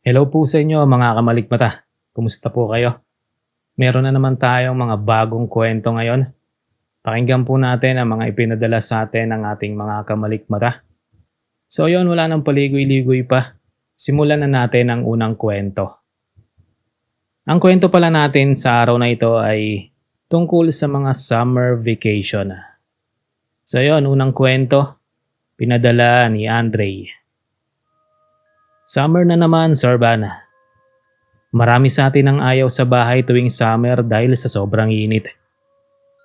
Hello po sa inyo mga kamalikmata. Kumusta po kayo? Meron na naman tayong mga bagong kwento ngayon. Pakinggan po natin ang mga ipinadala sa atin ng ating mga kamalikmata. So yon, wala nang paligoy-ligoy pa. Simulan na natin ang unang kwento. Ang kwento pala natin sa araw na ito ay tungkol sa mga summer vacation. So yon, unang kwento, pinadala ni Andre. Summer na naman, Sir Van. Marami sa atin ang ayaw sa bahay tuwing summer dahil sa sobrang init.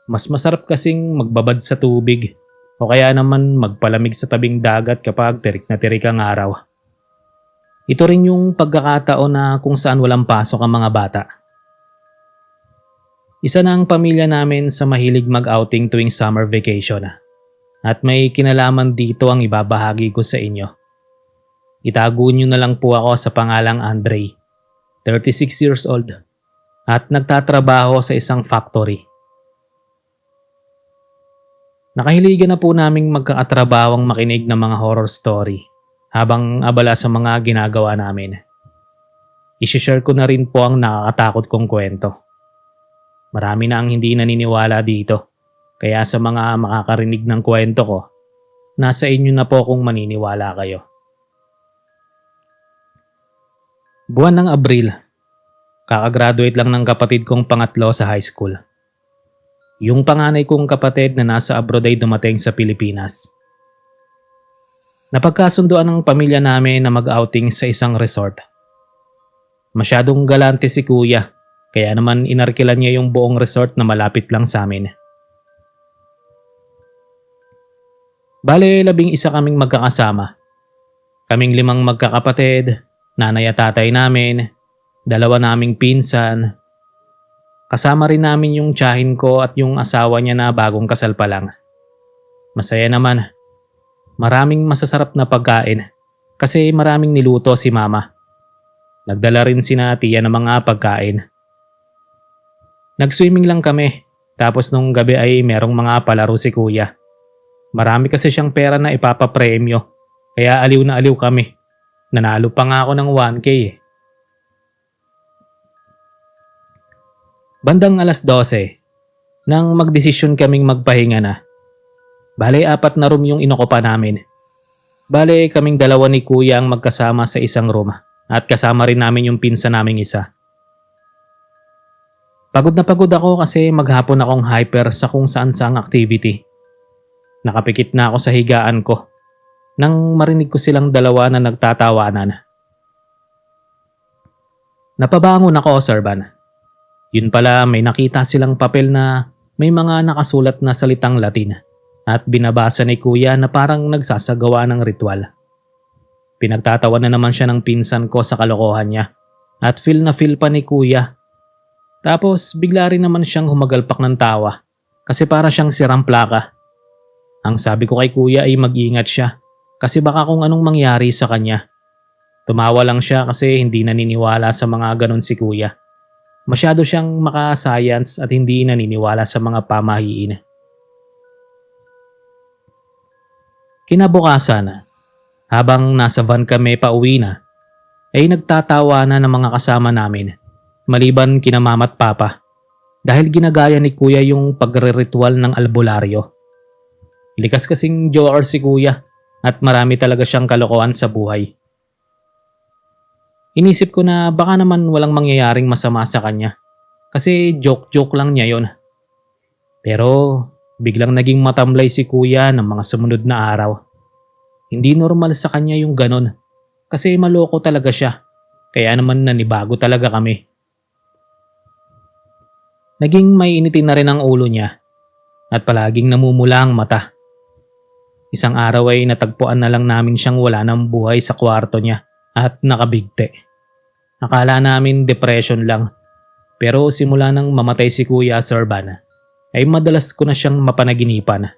Mas masarap kasing magbabad sa tubig o kaya naman magpalamig sa tabing dagat kapag tirik na tirik ang araw. Ito rin yung pagkakataon na kung saan walang pasok ang mga bata. Isa na ang pamilya namin sa mahilig mag-outing tuwing summer vacation. At may kinalaman dito ang ibabahagi ko sa inyo. Itago niyo na lang po ako sa pangalang Andre. 36 years old at nagtatrabaho sa isang factory. Nakahiligan na po naming magkakatrabahong makinig ng mga horror story habang abala sa mga ginagawa namin. I-share ko na rin po ang nakakatakot kong kwento. Marami na ang hindi naniniwala dito, kaya sa mga makakarinig ng kwento ko, nasa inyo na po kung maniniwala kayo. Buwan ng Abril, kakagraduate lang ng kapatid kong pangatlo sa high school. Yung panganay kong kapatid na nasa abroad ay dumating sa Pilipinas. Napagkasunduan ng pamilya namin na mag-outing sa isang resort. Masyadong galante si kuya, kaya naman inarkilan niya yung buong resort na malapit lang sa amin. Bale, 11 kaming magkakasama. Kaming 5 magkakapatid, nanay at tatay namin, 2 naming pinsan. Kasama rin namin yung tiyahin ko at yung asawa niya na bagong kasal pa lang. Masaya naman. Maraming masasarap na pagkain kasi maraming niluto si mama. Nagdala rin si tiya ng mga pagkain. Nag-swimming lang kami, tapos nung gabi ay merong mga palaro si kuya. Marami kasi siyang pera na ipapapremyo, kaya aliw na aliw kami. Nanalo pa nga ako ng 1K eh. Bandang 12:00, nang magdesisyon kaming magpahinga na. Bale 4 na room yung inokupa namin. Bale kaming 2 ni kuya ang magkasama sa isang room at kasama rin namin yung pinsa naming isa. Pagod na pagod ako kasi maghapon akong hyper sa kung saan saang activity. Nakapikit na ako sa higaan ko nang marinig ko silang 2 na nagtatawanan. Napabangon ako, Sir Van. Yun pala, may nakita silang papel na may mga nakasulat na salitang Latin at binabasa ni kuya na parang nagsasagawa ng ritual. Pinagtatawa na naman siya ng pinsan ko sa kalokohan niya at feel na feel pa ni kuya. Tapos bigla rin naman siyang humagalpak ng tawa kasi para siyang sirang plaka. Ang sabi ko kay kuya ay mag-ingat siya kasi baka kung anong mangyari sa kanya. Tumawa lang siya kasi hindi naniniwala sa mga ganon si kuya. Masyado siyang maka-science at hindi naniniwala sa mga pamahiin. Kinabukasan, habang nasa van kami pauwi na, ay nagtatawa na ng mga kasama namin, maliban kina mama at papa, dahil ginagaya ni kuya yung pagre-ritual ng albularyo. Likas kasing joker si kuya at marami talaga siyang kalokohan sa buhay. Inisip ko na baka naman walang mangyayaring masama sa kanya kasi joke-joke lang niya yon. Pero biglang naging matamlay si kuya ng mga sumunod na araw. Hindi normal sa kanya yung ganon kasi maloko talaga siya, kaya naman nanibago talaga kami. Naging mainitin na rin ang ulo niya at palaging namumula ang mata. Isang araw ay natagpuan na lang namin siyang wala ng buhay sa kwarto niya at nakabigte. Akala namin depression lang, pero simula nang mamatay si Kuya Sir Van, ay madalas ko na siyang mapanaginipan.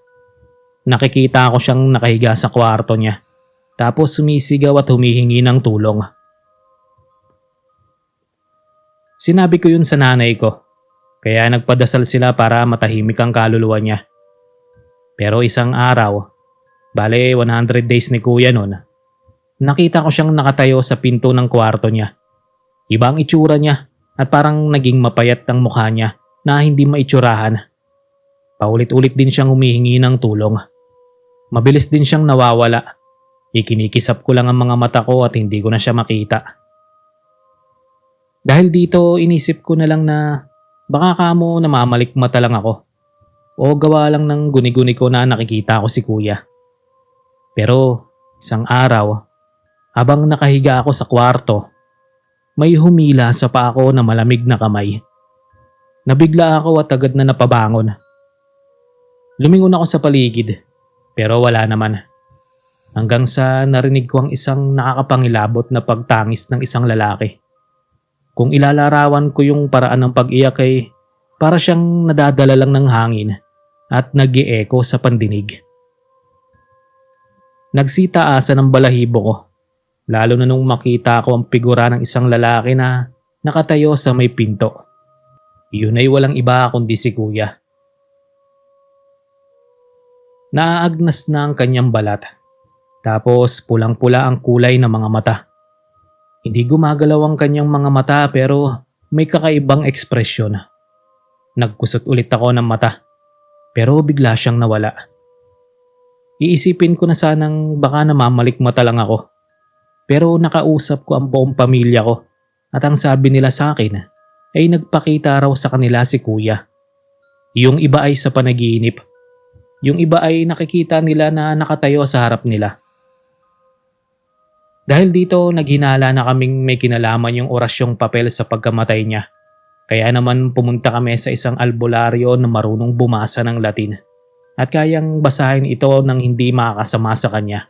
Nakikita ko siyang nakahiga sa kwarto niya, tapos sumisigaw at humihingi ng tulong. Sinabi ko yun sa nanay ko, kaya nagpadasal sila para matahimik ang kaluluwa niya. Pero isang araw, bale 100 days ni kuya noon, Nakita ko siyang nakatayo sa pinto ng kwarto niya. Iba ang itsura niya at parang naging mapayat ang mukha niya na hindi maitsurahan. Paulit-ulit din siyang humihingi ng tulong. Mabilis din siyang nawawala. Ikinikisap ko lang ang mga mata ko at hindi ko na siya makita. Dahil dito inisip ko na lang na baka kamo namamalikmata lang ako o gawa lang ng guni-guni ko na nakikita ko si kuya. Pero isang araw, habang nakahiga ako sa kwarto, may humila sa paa ko na malamig na kamay. Nabigla ako at agad na napabangon. Lumingon ako sa paligid pero wala naman. Hanggang sa narinig ko ang isang nakakapangilabot na pagtangis ng isang lalaki. Kung ilalarawan ko yung paraan ng pag-iyak ay para siyang nadadala lang ng hangin at nag-i-echo sa pandinig. Nagsitaasa ng balahibo ko, lalo na nung makita ko ang figura ng isang lalaki na nakatayo sa may pinto. Iyon ay walang iba kundi si kuya. Naaagnas na ang kanyang balat, tapos pulang-pula ang kulay ng mga mata. Hindi gumagalaw ang kanyang mga mata pero may kakaibang ekspresyon. Nagkusot ulit ako ng mata, pero bigla siyang nawala. Iisipin ko na sanang baka namamalikmata lang ako. Pero nakausap ko ang buong pamilya ko at ang sabi nila sa akin ay nagpakita raw sa kanila si kuya. Yung iba ay sa panaginip. Yung iba ay nakikita nila na nakatayo sa harap nila. Dahil dito naghinala na kaming may kinalaman yung orasyong papel sa pagkamatay niya. Kaya naman pumunta kami sa isang albularyo na marunong bumasa ng Latin at kayang basahin ito nang hindi makakasama sa kanya.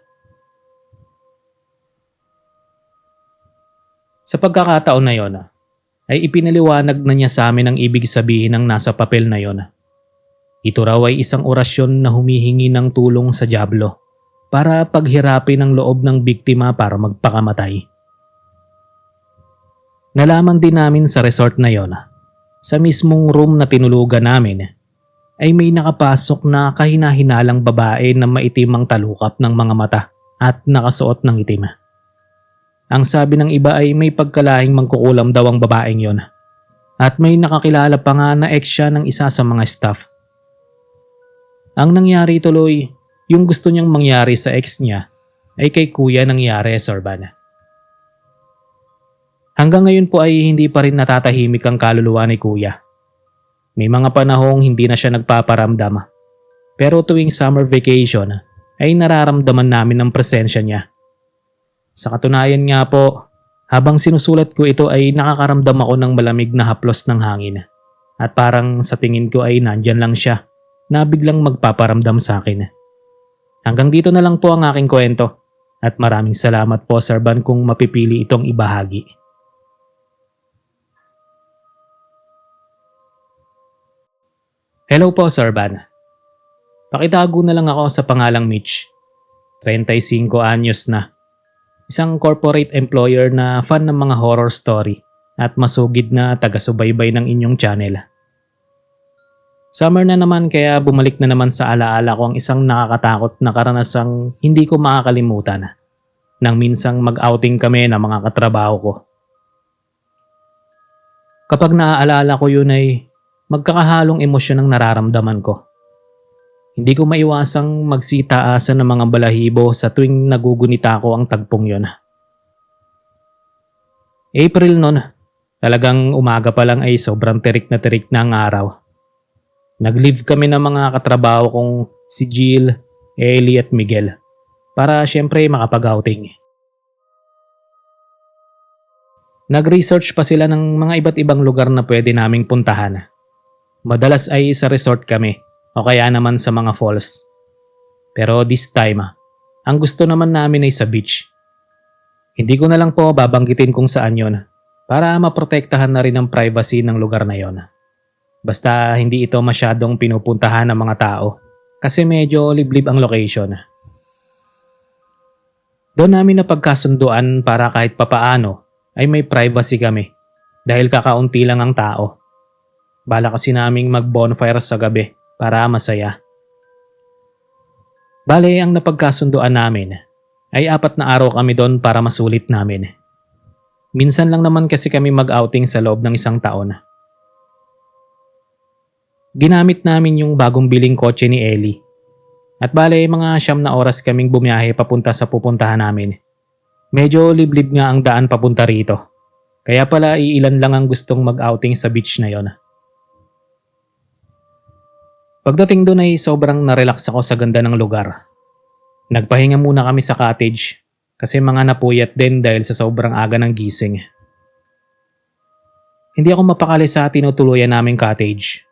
Sa pagkakataon na yon, ay ipinaliwanag na niya sa amin ang ibig sabihin ng nasa papel na yon. Ito raw ay isang orasyon na humihingi ng tulong sa dyablo para paghirapin ang loob ng biktima para magpakamatay. Nalaman din namin sa resort na yon, sa mismong room na tinulugan namin, ay may nakapasok na kahinahinalang babae na maitim ang talukap ng mga mata at nakasuot ng itim. Ang sabi ng iba ay may pagkalahing mangkukulam daw ang babaeng yon at may nakakilala pa nga na ex siya ng isa sa mga staff. Ang nangyari tuloy, yung gusto niyang mangyari sa ex niya ay kay kuya nangyari, Sorban. Hanggang ngayon po ay hindi pa rin natatahimik ang kaluluwa ni kuya. May mga panahong hindi na siya nagpaparamdam. Pero tuwing summer vacation ay nararamdaman namin ang presensya niya. Sa katunayan nga po, habang sinusulat ko ito ay nakakaramdam ako ng malamig na haplos ng hangin. At parang sa tingin ko ay nandyan lang siya na biglang magpaparamdam sa akin. Hanggang dito na lang po ang aking kwento at maraming salamat po Sir Van kung mapipili itong ibahagi. Hello po Sir Van. Pakitago na lang ako sa pangalang Mitch. 35 anyos na. Isang corporate employer na fan ng mga horror story at masugid na taga-subaybay ng inyong channel. Summer na naman kaya bumalik na naman sa alaala ko ang isang nakakatakot na karanasang hindi ko makakalimutan nang minsang mag-outing kami ng mga katrabaho ko. Kapag naaalala ko yun ay magkakahalong emosyon ang nararamdaman ko. Hindi ko maiwasang magsitaasan ng mga balahibo sa tuwing nagugunita ko ang tagpong yon. April nun, talagang umaga pa lang ay sobrang tirik na ang araw. Nag-leave kami ng mga katrabaho kong si Jill, Ellie at Miguel para syempre makapag-outing. Nag-research pa sila ng mga iba't ibang lugar na pwede naming puntahan. Madalas ay sa resort kami o kaya naman sa mga falls. Pero this time, ang gusto naman namin ay sa beach. Hindi ko na lang po babanggitin kung saan yon para maprotektahan na rin ang privacy ng lugar na yon. Basta hindi ito masyadong pinupuntahan ng mga tao kasi medyo liblib ang location. Doon namin napagkasunduan para kahit papaano ay may privacy kami dahil kakaunti lang ang tao. Bala kasi naming mag-bonfire sa gabi para masaya. Bale, ang napagkasunduan namin ay 4 na araw kami doon para masulit namin. Minsan lang naman kasi kami mag-outing sa loob ng isang taon. Ginamit namin yung bagong biling kotse ni Ellie. At bale mga 9 na oras kaming bumiyahe papunta sa pupuntahan namin. Medyo liblib nga ang daan papunta rito. Kaya pala iilan lang ang gustong mag-outing sa beach na yon. Pagdating doon ay sobrang narelax ako sa ganda ng lugar. Nagpahinga muna kami sa cottage kasi mga napuyat din dahil sa sobrang aga ng gising. Hindi ako mapakali sa tinutuluyan naming cottage.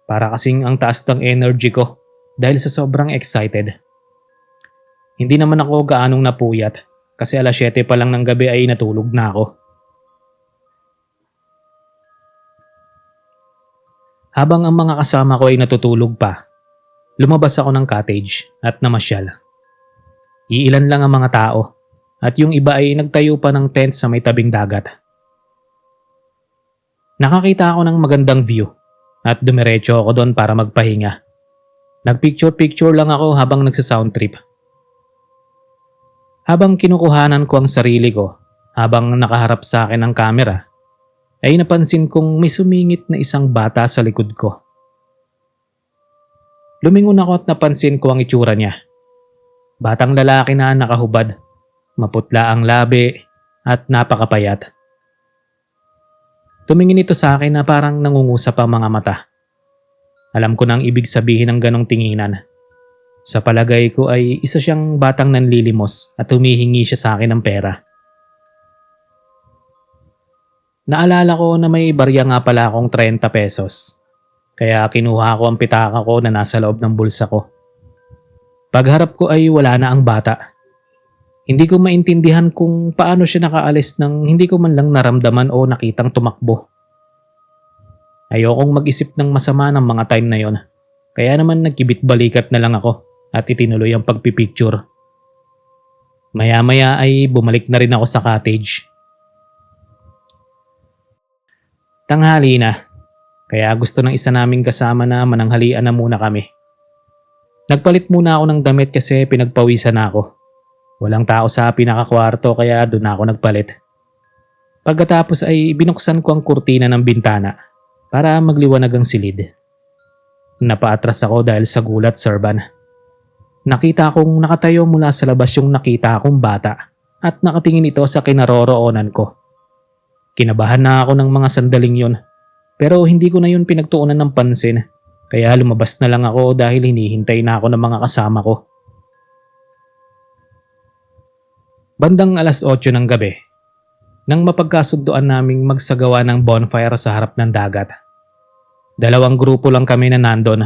Para kasing ang taas ng energy ko dahil sa sobrang excited. Hindi naman ako gaanong napuyat kasi 7:00 pa lang ng gabi ay natulog na ako. Habang ang mga kasama ko ay natutulog pa, lumabas ako ng cottage at namasyal. Iilan lang ang mga tao at yung iba ay nagtayo pa ng tent sa may tabing dagat. Nakakita ako ng magandang view at dumiretso ako doon para magpahinga. Nagpicture-picture lang ako habang nagsa-sound trip. Habang kinukuhanan ko ang sarili ko, habang nakaharap sa akin ang camera, ay napansin kong may sumingit na isang bata sa likod ko. Lumingon ako at napansin ko ang itsura niya. Batang lalaki na nakahubad, maputla ang labi at napakapayat. Tumingin ito sa akin na parang nangungusap ang mga mata. Alam ko nang ibig sabihin ng ganong tinginan. Sa palagay ko ay isa siyang batang nanlilimos at humihingi siya sa akin ng pera. Naalala ko na may barya nga pala akong 30 pesos. Kaya kinuha ko ang pitaka ko na nasa loob ng bulsa ko. Pagharap ko ay wala na ang bata. Hindi ko maintindihan kung paano siya nakaalis nang hindi ko man lang naramdaman o nakitang tumakbo. Ayokong mag-isip ng masama ng mga time na yon. Kaya naman nagkibit-balikat na lang ako at itinuloy ang pagpipicture. Maya-maya ay bumalik na rin ako sa cottage. Tanghali na, kaya gusto ng isa naming kasama na mananghalian na muna kami. Nagpalit muna ako ng damit kasi pinagpawisan na ako. Walang tao sa pinakakwarto kaya doon ako nagpalit. Pagkatapos ay binuksan ko ang kurtina ng bintana para magliwanag ang silid. Napaatras ako dahil sa gulat, Serban. Nakita kong nakatayo mula sa labas yung nakita akong bata at nakatingin ito sa kinaroroonan ko. Kinabahan na ako ng mga sandaling yun, pero hindi ko na yun pinagtuunan ng pansin, kaya lumabas na lang ako dahil hinihintay na ako ng mga kasama ko. Bandang 8:00 ng gabi, nang mapagkasunduan naming magsagawa ng bonfire sa harap ng dagat. 2 grupo lang kami na nandun.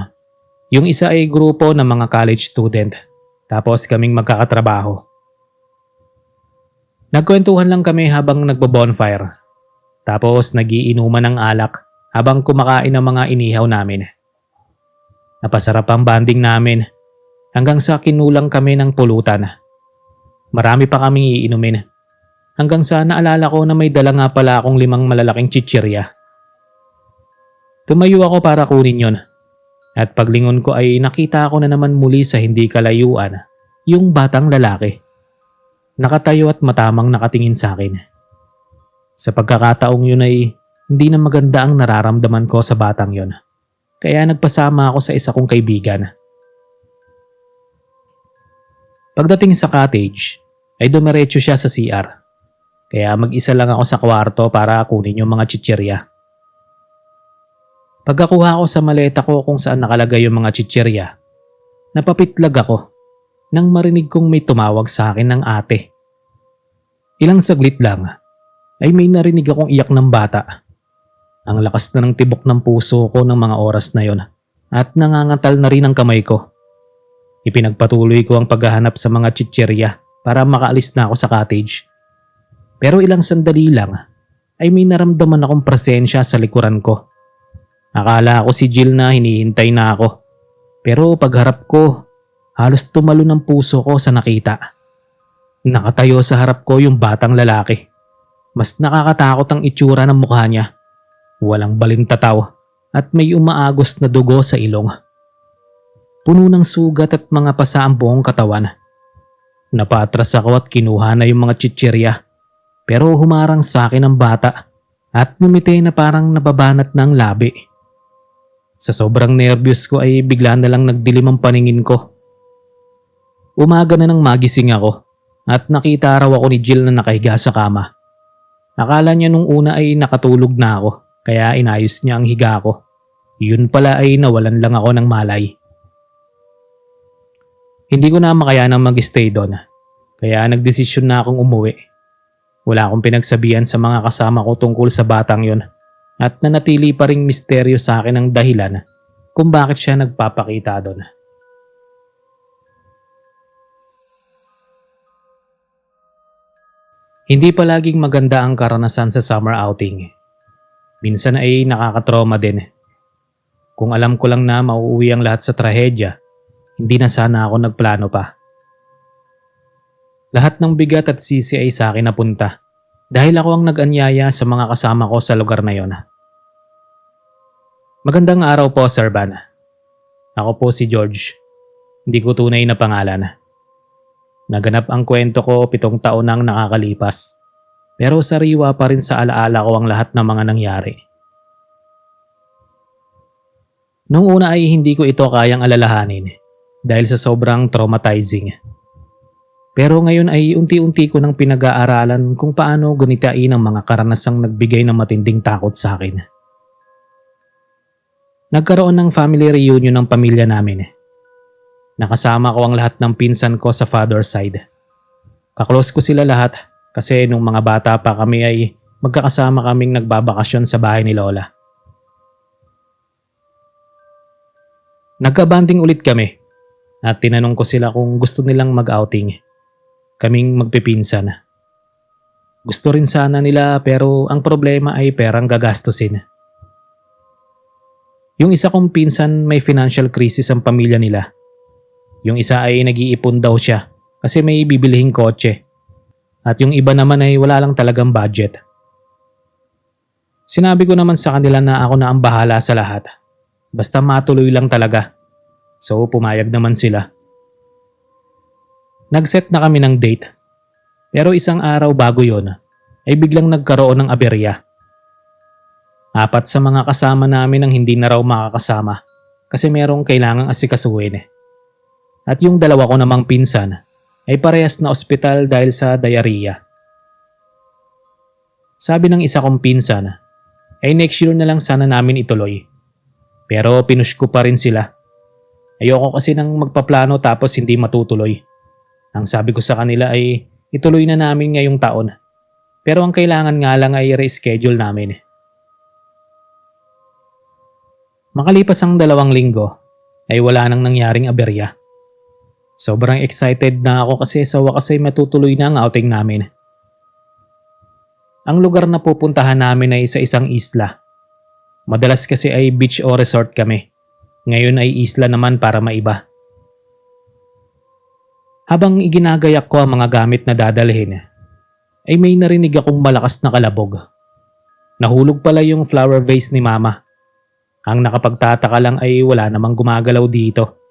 Yung isa ay grupo ng mga college student, tapos kaming magkakatrabaho. Nagkwentuhan lang kami habang nagbo-bonfire. Tapos nagiinuman ng alak habang kumakain ng mga inihaw namin. Napasarap ang banding namin hanggang sa kinulang kami ng pulutan. Marami pa kaming iinumin hanggang sa naalala ko na may dala nga pala akong 5 malalaking chichirya. Tumayo ako para kunin yon at paglingon ko ay nakita ko na naman muli sa hindi kalayuan yung batang lalaki. Nakatayo at matamang nakatingin sa akin. Sa pagkakataong yun ay hindi na maganda ang nararamdaman ko sa batang yon. Kaya nagpasama ako sa isa kong kaibigan. Pagdating sa cottage, ay dumiretso siya sa CR. Kaya mag-isa lang ako sa kwarto para kunin yung mga chichirya. Pagkakuha ko sa maleta ko kung saan nakalagay yung mga chichirya, napapitlag ako nang marinig kong may tumawag sa akin ng ate. Ilang saglit lang ay may narinig akong iyak ng bata. Ang lakas na ng tibok ng puso ko ng mga oras na yon at nangangatal na rin ang kamay ko. Ipinagpatuloy ko ang paghahanap sa mga chichirya para makaalis na ako sa cottage. Pero ilang sandali lang ay may naramdaman akong presensya sa likuran ko. Akala ko si Jill na hinihintay na ako. Pero pagharap ko, halos tumalo ng puso ko sa nakita. Nakatayo sa harap ko yung batang lalaki. Mas nakakatakot ang itsura ng mukha niya. Walang balintataw at may umaagos na dugo sa ilong. Puno ng sugat at mga pasa ang buong katawan. Napatras ako at kinuha na yung mga chichirya. Pero humarang sa akin ang bata at ngumiti na parang nababanat na ang labi. Sa sobrang nervyos ko ay bigla na lang nagdilim ang paningin ko. Umaga na nang magising ako at nakita raw ako ni Jill na nakahiga sa kama. Akala niya nung una ay nakatulog na ako kaya inayos niya ang higa ko. Yun pala ay nawalan lang ako ng malay. Hindi ko na makayanang mag-stay doon kaya nagdesisyon na akong umuwi. Wala akong pinagsabihan sa mga kasama ko tungkol sa batang yon at nanatili pa ring misteryo sa akin ang dahilan kung bakit siya nagpapakita doon. Hindi palaging maganda ang karanasan sa summer outing. Minsan ay nakakatrauma din. Kung alam ko lang na mauuwi ang lahat sa trahedya, hindi na sana ako nagplano pa. Lahat ng bigat at sisi ay sa akin napunta dahil ako ang nag-anyaya sa mga kasama ko sa lugar na yon. Magandang araw po, Sir Van. Ako po si George. Hindi ko tunay na pangalan. Naganap ang kwento ko 7 taon nang nakakalipas. Pero sariwa pa rin sa alaala ko ang lahat ng mga nangyari. Noong una ay hindi ko ito kayang alalahanin dahil sa sobrang traumatizing. Pero ngayon ay unti-unti ko nang pinag-aaralan kung paano gunitain ang mga karanasang nagbigay ng matinding takot sa akin. Nagkaroon ng family reunion ng pamilya namin. Nakasama ko ang lahat ng pinsan ko sa father side. Kaklose ko sila lahat kasi nung mga bata pa kami ay magkakasama kaming nagbabakasyon sa bahay ni Lola. Nagka-banding ulit kami at tinanong ko sila kung gusto nilang mag-outing. Kaming magpipinsan. Gusto rin sana nila pero ang problema ay perang gagastusin. Yung isa kong pinsan may financial crisis ang pamilya nila. Yung isa ay nag-iipon daw siya kasi may bibilihing kotse. At yung iba naman ay wala lang talagang budget. Sinabi ko naman sa kanila na ako na ang bahala sa lahat. Basta matuloy lang talaga. So pumayag naman sila. Nag-set na kami ng date. Pero isang araw bago yon ay biglang nagkaroon ng aberya. 4 sa mga kasama namin ang hindi na raw makakasama kasi merong kailangang asikasuhin. At yung 2 ko namang pinsan ay parehas na ospital dahil sa diarrhea. Sabi ng isa kong pinsan ay next year na lang sana namin ituloy. Pero pinush ko pa rin sila. Ayoko kasi nang magpaplano tapos hindi matutuloy. Ang sabi ko sa kanila ay ituloy na namin ngayong taon. Pero ang kailangan nga lang ay reschedule namin. Makalipas ang 2 linggo ay wala nang nangyaring aberya. Sobrang excited na ako kasi sa wakas ay matutuloy na ang outing namin. Ang lugar na pupuntahan namin ay sa isang isla. Madalas kasi ay beach o resort kami. Ngayon ay isla naman para maiba. Habang iginagayak ko ang mga gamit na dadalhin, ay may narinig akong malakas na kalabog. Nahulog pala yung flower vase ni Mama. Ang nakapagtataka lang ay wala namang gumagalaw dito.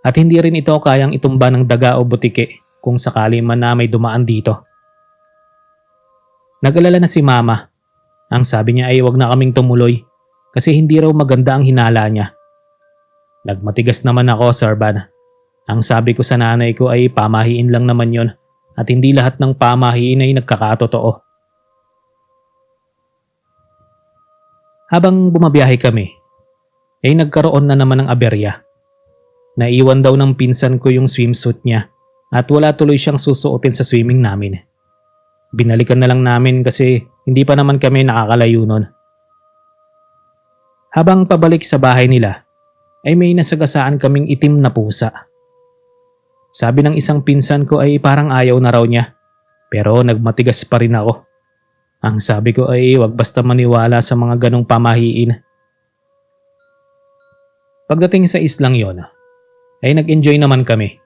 At hindi rin ito kayang itumba ng daga o butike kung sakali man na may dumaan dito. Nag-alala na si Mama. Ang sabi niya ay wag na kaming tumuloy kasi hindi raw maganda ang hinala niya. Nagmatigas naman ako, Sir Van. Ang sabi ko sa nanay ko ay pamahiin lang naman yon at hindi lahat ng pamahiin ay nagkakatotoo. Habang bumabiyahe kami, ay nagkaroon na naman ng aberya. Naiwan daw ng pinsan ko yung swimsuit niya at wala tuloy siyang susuotin sa swimming namin. Binalikan na lang namin kasi hindi pa naman kami nakakalayo nun. Habang pabalik sa bahay nila, ay may nasagasaan kaming itim na pusa. Sabi ng isang pinsan ko ay parang ayaw na raw niya, pero nagmatigas pa rin ako. Ang sabi ko ay wag basta maniwala sa mga ganong pamahiin. Pagdating sa islang yon, ay nag-enjoy naman kami.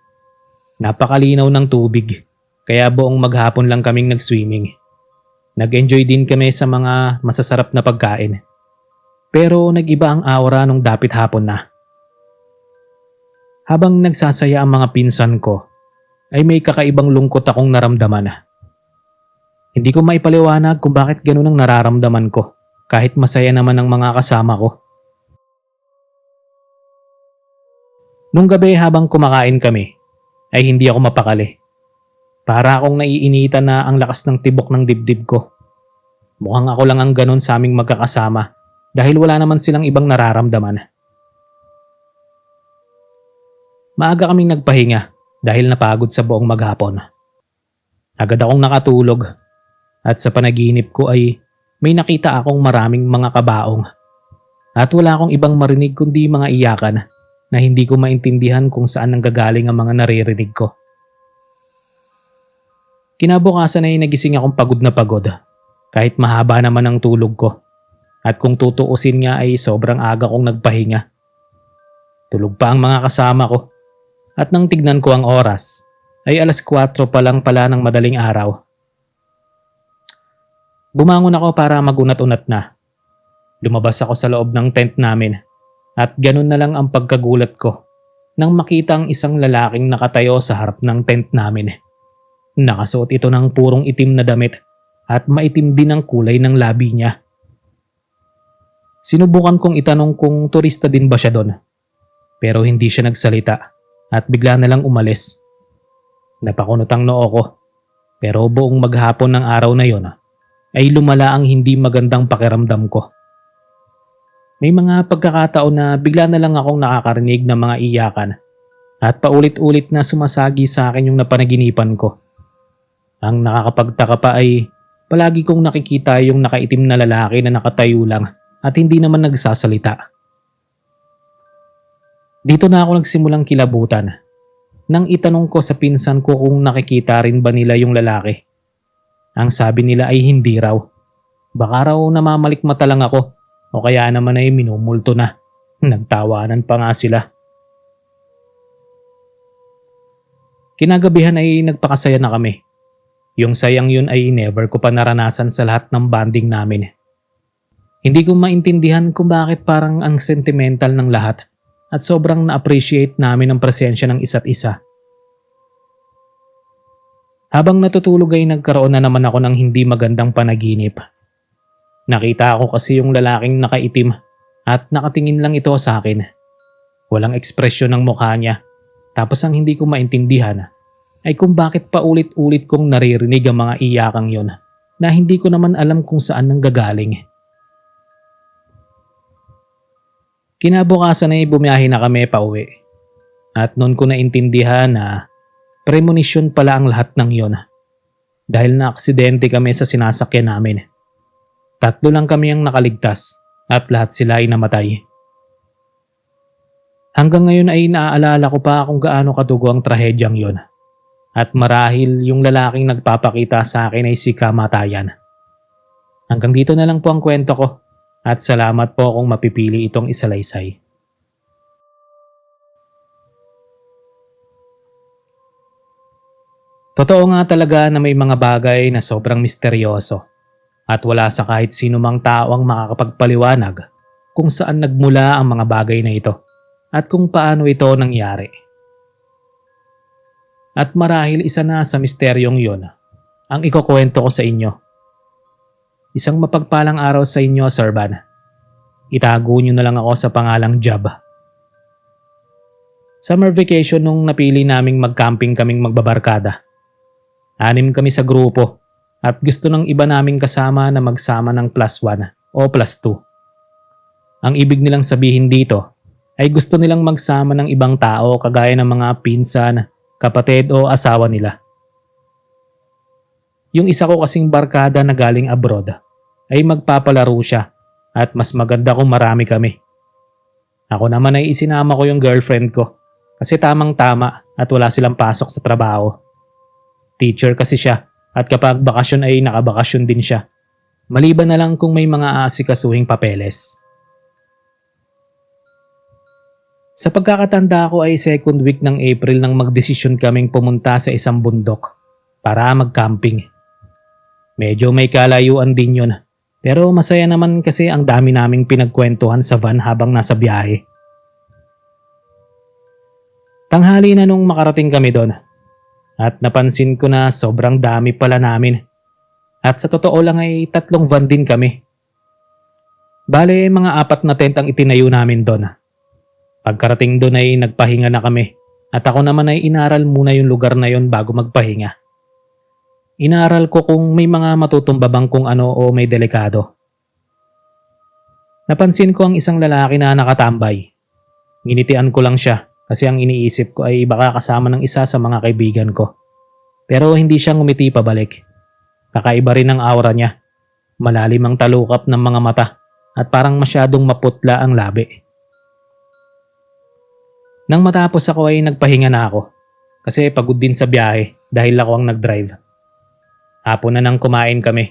Napakalinaw ng tubig, kaya buong maghapon lang kaming nag-swimming. Nag-enjoy din kami sa mga masasarap na pagkain. Pero nag-iba ang aura nung dapit hapon na. Habang nagsasaya ang mga pinsan ko, ay may kakaibang lungkot akong naramdaman. Hindi ko maipaliwanag kung bakit ganun ang nararamdaman ko kahit masaya naman ang mga kasama ko. Nung gabi habang kumakain kami, ay hindi ako mapakali. Para akong naiinitan na ang lakas ng tibok ng dibdib ko. Mukhang ako lang ang ganun sa aming magkakasama dahil wala naman silang ibang nararamdaman. Maaga kaming nagpahinga dahil napagod sa buong maghapon. Agad akong nakatulog at sa panaginip ko ay may nakita akong maraming mga kabaong. At wala akong ibang marinig kundi mga iyakan na hindi ko maintindihan kung saan nanggagaling ang mga naririnig ko. Kinabukasan ay nagising akong pagod na pagod kahit mahaba naman ang tulog ko. At kung tutuusin nga ay sobrang aga kong nagpahinga. Tulog pa ang mga kasama ko. At nang tignan ko ang oras, ay 4:00 pa lang pala ng madaling araw. Bumangon ako para magunat-unat na. Lumabas ako sa loob ng tent namin at ganun na lang ang pagkagulat ko nang makita ang isang lalaking nakatayo sa harap ng tent namin. Nakasuot ito ng purong itim na damit at maitim din ang kulay ng labi niya. Sinubukan kong itanong kung turista din ba siya doon. Pero hindi siya nagsalita at bigla na lang umalis. Napakunot ang noo ko. Pero buong maghapon ng araw na yon ay lumala ang hindi magandang pakiramdam ko. May mga pagkakataon na bigla na lang akong nakakarinig ng mga iyakan at paulit-ulit na sumasagi sa akin yung napanaginipan ko. Ang nakakapagtaka pa ay palagi kong nakikita yung nakaitim na lalaki na nakatayo lang at hindi naman nagsasalita. Dito na ako nagsimulang kilabutan nang itanong ko sa pinsan ko kung nakikita rin ba nila yung lalaki. Ang sabi nila ay hindi raw. Baka raw namamalikmata lang ako o kaya naman ay minumulto na. Nagtawanan pa nga sila. Kinagabihan ay nagpakasaya na kami. Yung sayang yun ay never ko pa naranasan sa lahat ng bonding namin. Hindi ko maintindihan kung bakit parang ang sentimental ng lahat at sobrang na-appreciate namin ang presensya ng isa't isa. Habang natutulog ay nagkaroon na naman ako ng hindi magandang panaginip. Nakita ko kasi yung lalaking nakaitim at nakatingin lang ito sa akin. Walang ekspresyon ng mukha niya. Tapos ang hindi ko maintindihan ay kung bakit paulit-ulit kong naririnig ang mga iyakang yon na hindi ko naman alam kung saan nanggagaling. Kinabukasan ay bumiyahe na kami pauwi. At noon ko naintindihan na premonition pala ang lahat ng yon. Dahil na-aksidente kami sa sinasakyan namin. 3 lang kami ang nakaligtas at lahat sila ay namatay. Hanggang ngayon ay naaalala ko pa kung gaano kadugo ang trahedyang yon. At marahil yung lalaking nagpapakita sa akin ay si kamatayan. Hanggang dito na lang po ang kwento ko at salamat po kung mapipili itong isalaysay. Totoo nga talaga na may mga bagay na sobrang misteryoso at wala sa kahit sino mang tao ang makakapagpaliwanag kung saan nagmula ang mga bagay na ito at kung paano ito nangyari. At marahil isa na sa misteryong yon ang ikukwento ko sa inyo. Isang mapagpalang araw sa inyo, Sir Van. Itago nyo na lang ako sa pangalang Jab. Summer vacation nung napili naming mag-camping kaming magbabarkada. 6 kami sa grupo at gusto ng iba naming kasama na magsama ng +1 o +2. Ang ibig nilang sabihin dito ay gusto nilang magsama ng ibang tao kagaya ng mga pinsan, kapatid o asawa nila. Yung isa ko kasing barkada na galing abroad ay magpapalaro siya at mas maganda kung marami kami. Ako naman ay isinama ko yung girlfriend ko kasi tamang-tama at wala silang pasok sa trabaho. Teacher kasi siya at kapag bakasyon ay nakabakasyon din siya. Maliban na lang kung may mga aasikasuhing papeles. Sa pagkakatanda ko ay 2nd week ng April nang magdesisyon kaming pumunta sa isang bundok para mag-camping. Medyo may kalayuan din yun, pero masaya naman kasi ang dami naming pinagkwentuhan sa van habang nasa biyahe. Tanghali na nung makarating kami doon At napansin ko na sobrang dami pala namin. At sa totoo lang ay 3 van din kami. Bale, mga 4 na tent ang itinayo namin doon. Pagkarating doon ay nagpahinga na kami. At ako naman ay inaral muna yung lugar na yon bago magpahinga. Inaral ko kung may mga matutumba bang kung ano o may delikado. Napansin ko ang isang lalaki na nakatambay. Nginitian ko lang siya kasi ang iniisip ko ay baka kasama ng isa sa mga kaibigan ko. Pero hindi siya ngumiti pabalik. Kakaiba rin ang aura niya. Malalim ang talukap ng mga mata at parang masyadong maputla ang labi. Nang matapos ako ay nagpahinga na ako kasi pagod din sa biyahe dahil ako ang nag-drive. Hapon na nang kumain kami.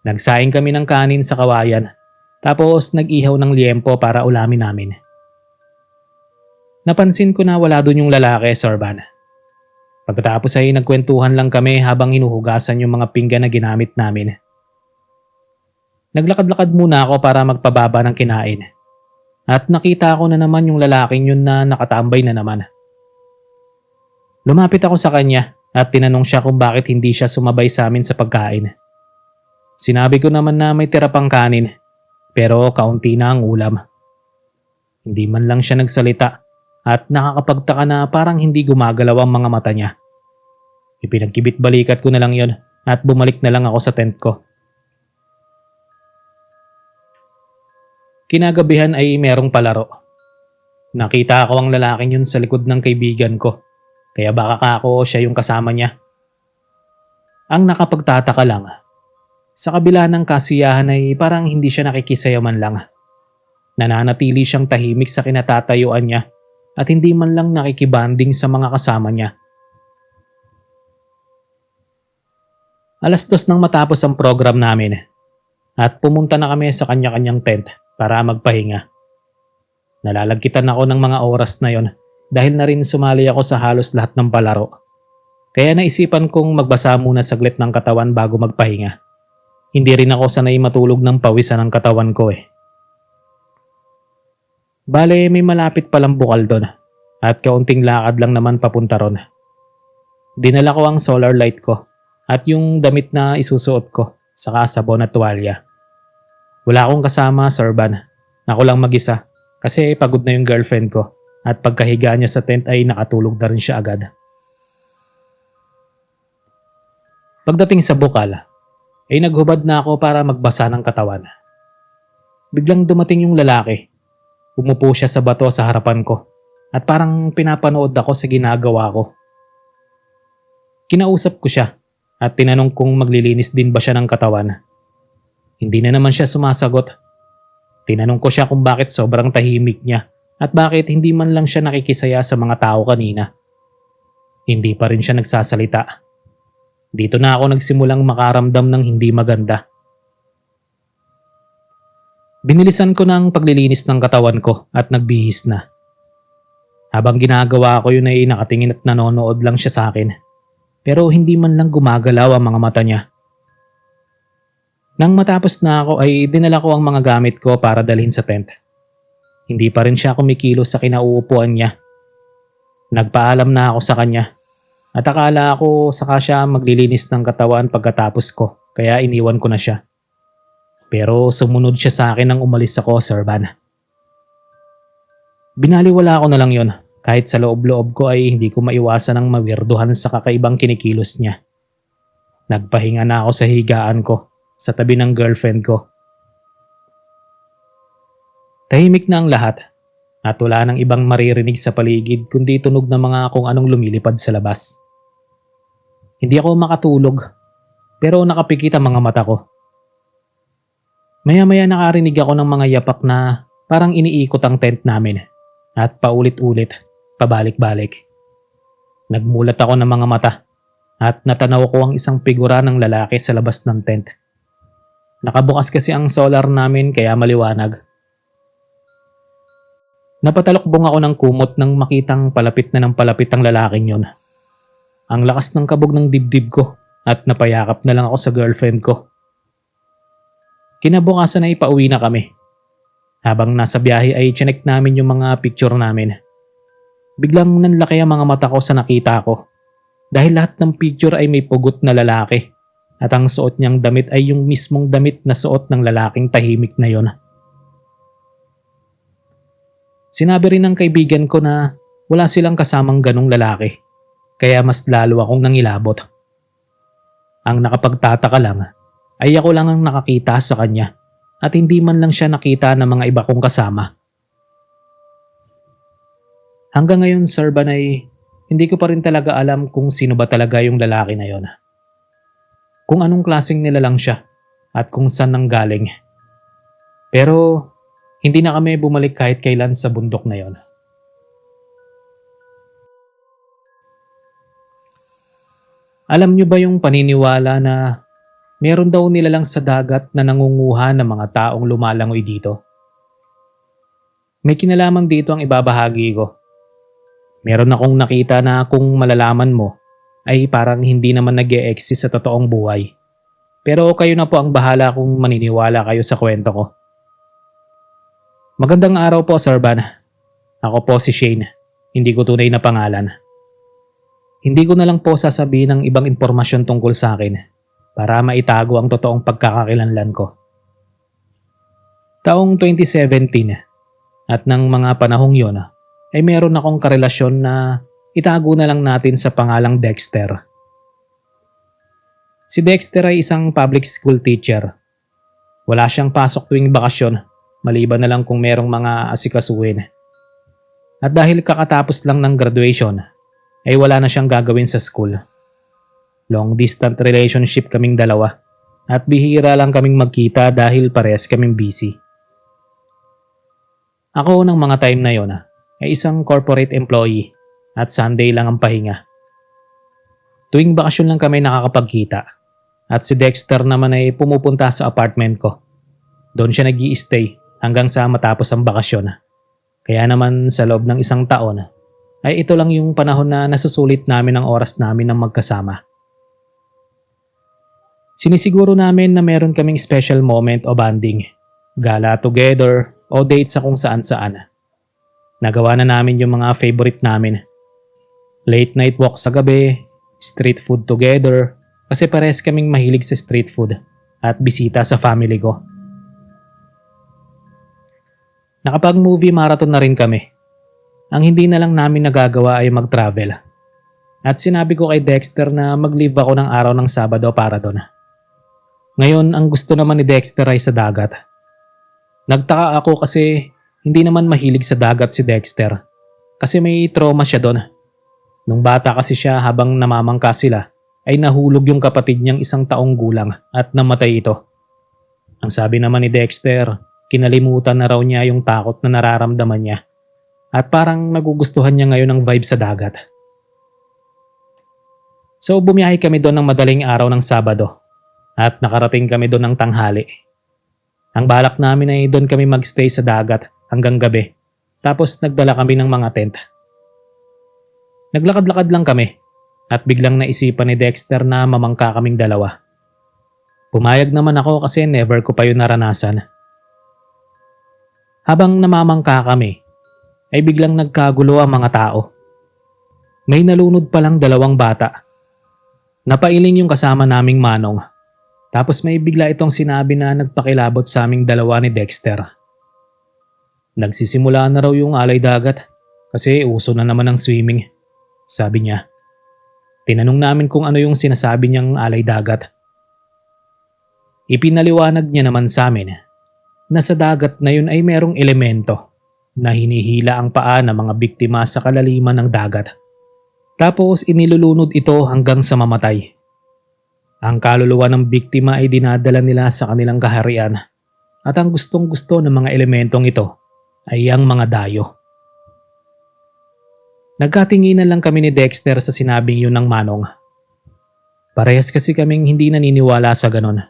Nagsaing kami ng kanin sa kawayan tapos nag-ihaw ng liempo para ulamin namin. Napansin ko na wala doon yung lalaki, Sorban. Pagkatapos ay nagkwentuhan lang kami habang hinuhugasan yung mga pinggan na ginamit namin. Naglakad-lakad muna ako para magpababa ng kinain. At nakita ko na naman yung lalaking yun na nakatambay na naman. Lumapit ako sa kanya at tinanong siya kung bakit hindi siya sumabay sa amin sa pagkain. Sinabi ko naman na may tira pang kanin, pero kaunti na ang ulam. Hindi man lang siya nagsalita at nakakapagtaka na parang hindi gumagalaw ang mga mata niya. Ipinagkibit balikat ko na lang yon at bumalik na lang ako sa tent ko. Kinagabihan ay merong palaro. Nakita ko ang lalaking yun sa likod ng kaibigan ko, kaya baka ako siya yung kasama niya. Ang nakapagtataka lang, sa kabila ng kasiyahan ay parang hindi siya nakikisaya man lang. Nananatili siyang tahimik sa kinatatayuan niya at hindi man lang nakikibanding sa mga kasama niya. 2:00 nang matapos ang program namin at pumunta na kami sa kanya-kanyang tent para magpahinga. Nalalagkitan ako ng mga oras na yon dahil na rin sumali ako sa halos lahat ng palaro. Kaya naisipan kong magbasa muna saglit ng katawan bago magpahinga. Hindi rin ako sanay matulog ng pawisan ng katawan ko eh. Bale, may malapit palang bukal doon at kaunting lakad lang naman papunta ron. Dinala ko ang solar light ko at yung damit na isusuot ko saka sabon at tuwalya. Wala akong kasama, Sorban. Ako lang mag-isa kasi pagod na yung girlfriend ko at pagkahiga niya sa tent ay nakatulog na rin siya agad. Pagdating sa bukal, ay naghubad na ako para magbasa ng katawan. Biglang dumating yung lalaki. Umupo siya sa bato sa harapan ko at parang pinapanood ako sa ginagawa ko. Kinausap ko siya at tinanong kung maglilinis din ba siya ng katawan. Hindi na naman siya sumasagot. Tinanong ko siya kung bakit sobrang tahimik niya at bakit hindi man lang siya nakikisaya sa mga tao kanina. Hindi pa rin siya nagsasalita. Dito na ako nagsimulang makaramdam ng hindi maganda. Binilisan ko ng paglilinis ng katawan ko at nagbihis na. Habang ginagawa ko yun ay nakatingin at nanonood lang siya sa akin. Pero hindi man lang gumagalaw ang mga mata niya. Nang matapos na ako ay dinala ko ang mga gamit ko para dalhin sa tent. Hindi pa rin siya kumikilos sa kinauupuan niya. Nagpaalam na ako sa kanya at akala ko saka siya maglilinis ng katawan pagkatapos ko kaya iniwan ko na siya. Pero sumunod siya sa akin nang umalis ako, Sorban. Binaliwala ko na lang yon kahit sa loob-loob ko ay hindi ko maiwasan ang mawirduhan sa kakaibang kinikilos niya. Nagpahinga na ako sa higaan ko sa tabi ng girlfriend ko. Tahimik na ang lahat at wala nang ibang maririnig sa paligid kundi tunog ng mga kung anong lumilipad sa labas. Hindi ako makatulog pero nakapikit ang mga mata ko. Maya-maya nakarinig ako ng mga yapak na parang iniikot ang tent namin at paulit-ulit, pabalik-balik. Nagmulat ako ng mga mata at natanaw ko ang isang figura ng lalaki sa labas ng tent. Nakabukas kasi ang solar namin kaya maliwanag. Napatalokbong ako ng kumot nang makitang palapit na ng palapit ang lalaking yon. Ang lakas ng kabog ng dibdib ko at napayakap na lang ako sa girlfriend ko. Kinabukasan ay pauwi na kami. Habang nasa biyahe ay chinek namin yung mga picture namin. Biglang nanlaki ang mga mata ko sa nakita ko. Dahil lahat ng picture ay may pugot na lalaki at ang suot niyang damit ay yung mismong damit na suot ng lalaking tahimik na yon. Sinabi rin ng kaibigan ko na wala silang kasamang ganong lalaki, kaya mas lalo akong nangilabot. Ang nakapagtataka lang ay ako lang ang nakakita sa kanya at hindi man lang siya nakita ng mga iba kong kasama. Hanggang ngayon, Sir Van, ay hindi ko pa rin talaga alam kung sino ba talaga yung lalaki na yon. Kung anong klaseng nilalang siya at kung saan nanggaling. Pero hindi na kami bumalik kahit kailan sa bundok na yon. Alam niyo ba yung paniniwala na meron daw nilalang sa dagat na nangunguha ng mga taong lumalangoy dito? May kinalaman dito ang ibabahagi ko. Meron akong nakita na kung malalaman mo ay parang hindi naman nag-e-exist sa totoong buhay. Pero kayo na po ang bahala kung maniniwala kayo sa kwento ko. Magandang araw po, Sir Van. Ako po si Shane. Hindi ko tunay na pangalan. Hindi ko na lang po sasabihin ng ibang impormasyon tungkol sa akin para maitago ang totoong pagkakakilanlan ko. Taong 2017 at ng mga panahong yon ay meron akong karelasyon na itago na lang natin sa pangalang Dexter. Si Dexter ay isang public school teacher. Wala siyang pasok tuwing bakasyon, maliban na lang kung merong mga asikasuhin. At dahil kakatapos lang ng graduation, ay wala na siyang gagawin sa school. Long distance relationship kaming dalawa at bihira lang kaming magkita dahil parehas kaming busy. Ako ng mga time na yon ay isang corporate employee at Sunday lang ang pahinga. Tuwing bakasyon lang kami nakakapagkita at si Dexter naman ay pumupunta sa apartment ko. Doon siya nag-i-stay hanggang sa matapos ang bakasyon. Kaya naman sa loob ng isang taon ay ito lang yung panahon na nasusulit namin ang oras namin ng magkasama. Sinisiguro namin na meron kaming special moment o bonding, gala together o date sa kung saan saan. Nagawa na namin yung mga favorite namin. Late night walk sa gabi, street food together, kasi pares kaming mahilig sa street food at bisita sa family ko. Nakapag-movie marathon na rin kami. Ang hindi na lang namin nagagawa ay mag-travel. At sinabi ko kay Dexter na mag-leave ako ng araw ng Sabado para doon. Ngayon, ang gusto naman ni Dexter ay sa dagat. Nagtaka ako kasi hindi naman mahilig sa dagat si Dexter kasi may trauma siya doon. Nung bata kasi siya habang namamangka sila ay nahulog yung kapatid niyang 1 taong gulang at namatay ito. Ang sabi naman ni Dexter, kinalimutan na raw niya yung takot na nararamdaman niya at parang nagugustuhan niya ngayon ang vibe sa dagat. So bumiyahe kami doon ng madaling araw ng Sabado at nakarating kami doon ng tanghali. Ang balak namin ay doon kami magstay sa dagat hanggang gabi. Tapos nagdala kami ng mga tent. Naglakad-lakad lang kami at biglang naisipan ni Dexter na mamangka kaming dalawa. Pumayag naman ako kasi never ko pa yun naranasan. Habang namamangka kami, ay biglang nagkagulo ang mga tao. May nalunod palang 2 bata. Napailing yung kasama naming manong. Tapos may bigla itong sinabi na nagpakilabot sa aming dalawa ni Dexter. Nagsisimula na raw yung alay dagat kasi uso na naman ang swimming, sabi niya. Tinanong namin kung ano yung sinasabi niyang alay dagat. Ipinaliwanag niya naman sa amin na sa dagat na yun ay merong elemento na hinihila ang paa ng mga biktima sa kalaliman ng dagat. Tapos inilulunod ito hanggang sa mamatay. Ang kaluluwa ng biktima ay dinadala nila sa kanilang kaharian at ang gustong-gusto ng mga elementong ito ay ang mga dayo. Nagkatinginan lang kami ni Dexter sa sinabing yun ng manong. Parehas kasi kaming hindi naniniwala sa ganon.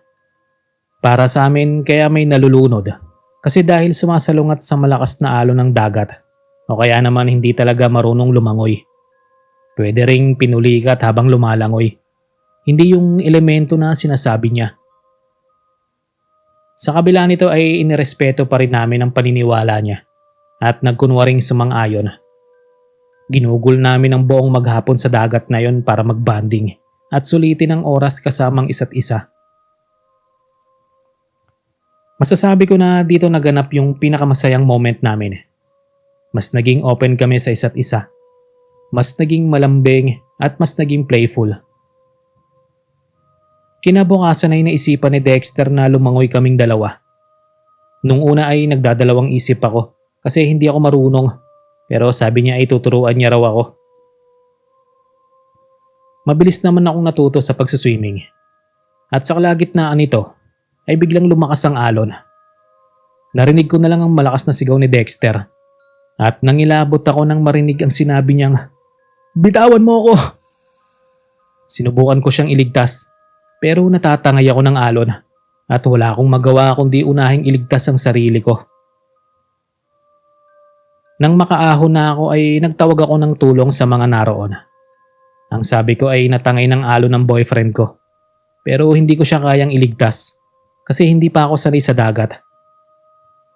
Para sa amin kaya may nalulunod kasi dahil sumasalungat sa malakas na alon ng dagat o kaya naman hindi talaga marunong lumangoy. Pwede ring pinulikat habang lumalangoy. Hindi yung elemento na sinasabi niya. Sa kabila nito ay inirespeto pa rin namin ang paniniwala niya at nagkunwaring sumang-ayon. Ginugol namin ang buong maghapon sa dagat na yon para magbanding at sulitin ang oras kasamang isa't isa. Masasabi ko na dito naganap yung pinakamasayang moment namin. Mas naging open kami sa isa't isa. Mas naging malambing at mas naging playful. Kinabukasan ay naisipan ni Dexter na lumangoy kaming dalawa. Nung una ay nagdadalawang isip ako kasi hindi ako marunong, pero sabi niya ay tuturuan niya raw ako. Mabilis naman akong natuto sa pagsaswimming. At sa kalagitnaan nito ay biglang lumakas ang alon. Narinig ko na lang ang malakas na sigaw ni Dexter at nangilabot ako nang marinig ang sinabi niyang, "Bitawan mo ako!" Sinubukan ko siyang iligtas pero natatangay ako ng alon at wala akong magawa kundi unahing iligtas ang sarili ko. Nang makaahon na ako ay nagtawag ako ng tulong sa mga naroon. Ang sabi ko ay natangay ng alon ng boyfriend ko pero hindi ko siya kayang iligtas kasi hindi pa ako sanay sa dagat.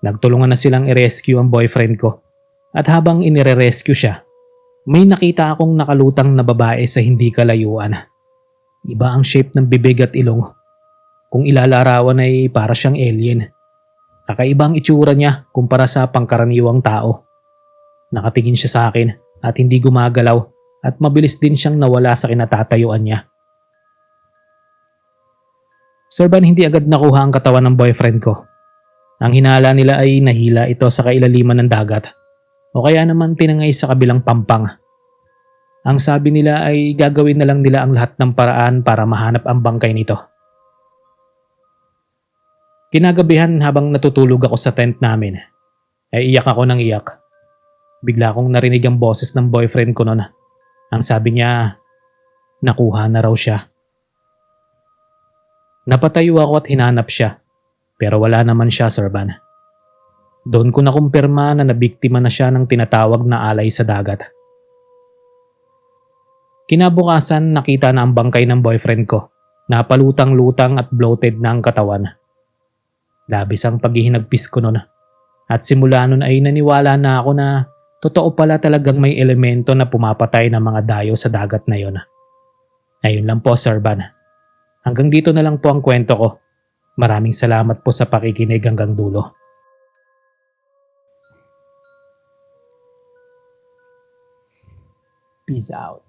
Nagtulungan na silang i-rescue ang boyfriend ko at habang inire-rescue siya, may nakita akong nakalutang na babae sa hindi kalayuan. Iba ang shape ng bibig at ilong. Kung ilalarawan ay para siyang alien. Kakaiba ang itsura niya kumpara sa pangkaraniwang tao. Nakatingin siya sa akin at hindi gumagalaw at mabilis din siyang nawala sa kinatatayuan niya. Sir Van, hindi agad nakuha ang katawan ng boyfriend ko. Ang hinala nila ay nahila ito sa kailaliman ng dagat o kaya naman tinangay sa kabilang pampang. Ang sabi nila ay gagawin na lang nila ang lahat ng paraan para mahanap ang bangkay nito. Kinagabihan habang natutulog ako sa tent namin, ay iyak ako ng iyak. Bigla akong narinig ang boses ng boyfriend ko noon. Ang sabi niya, nakuha na raw siya. Napatayo ako at hinanap siya, pero wala naman siya, Sir Van. Doon ko nakumpirma na nabiktima na siya ng tinatawag na alay sa dagat. Kinabukasan nakita na ang bangkay ng boyfriend ko, napalutang-lutang at bloated na ang katawan. Labis ang paghihinagpis ko noon at simula noon ay naniwala na ako na totoo pala talagang may elemento na pumapatay ng mga dayo sa dagat na yon. Ayun lang po, Sir Van. Hanggang dito na lang po ang kwento ko. Maraming salamat po sa pakikinig hanggang dulo. Peace out.